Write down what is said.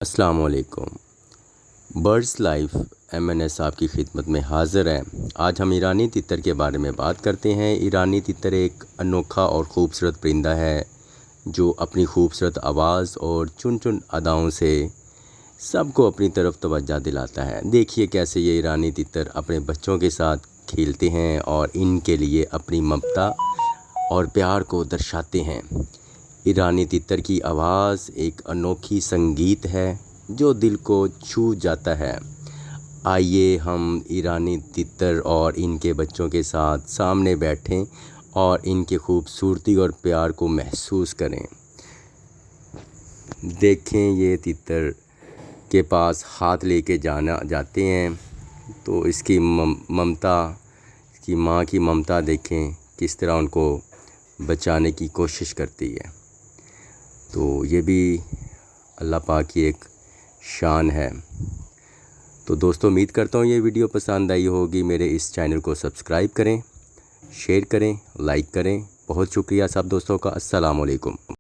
अस्सलाम वालेकुम। Birds life MNS आपकी खिदमत में हाज़िर है। आज हम ईरानी तितर के बारे में बात करते हैं। ईरानी तितर एक अनोखा और ख़ूबसूरत परिंदा है जो अपनी खूबसूरत आवाज़ और चुन चुन अदाओं से सबको अपनी तरफ तवज्जो दिलाता है। देखिए कैसे ये ईरानी तितर अपने बच्चों के साथ खेलते हैं और इनके लिए अपनी ममता और प्यार को दर्शाते हैं। ईरानी तितर की आवाज़ एक अनोखी संगीत है जो दिल को छू जाता है। आइए हम ईरानी तितर और इनके बच्चों के साथ सामने बैठें और इनकी खूबसूरती और प्यार को महसूस करें। देखें ये तितर के पास हाथ लेके जाते हैं तो इसकी ममता, इसकी माँ की ममता देखें किस तरह उनको बचाने की कोशिश करती है। तो ये भी अल्लाह पाक की एक शान है। तो दोस्तों उम्मीद करता हूँ ये वीडियो पसंद आई होगी। मेरे इस चैनल को सब्सक्राइब करें, शेयर करें, लाइक करें। बहुत शुक्रिया सब दोस्तों का। अस्सलाम वालेकुम।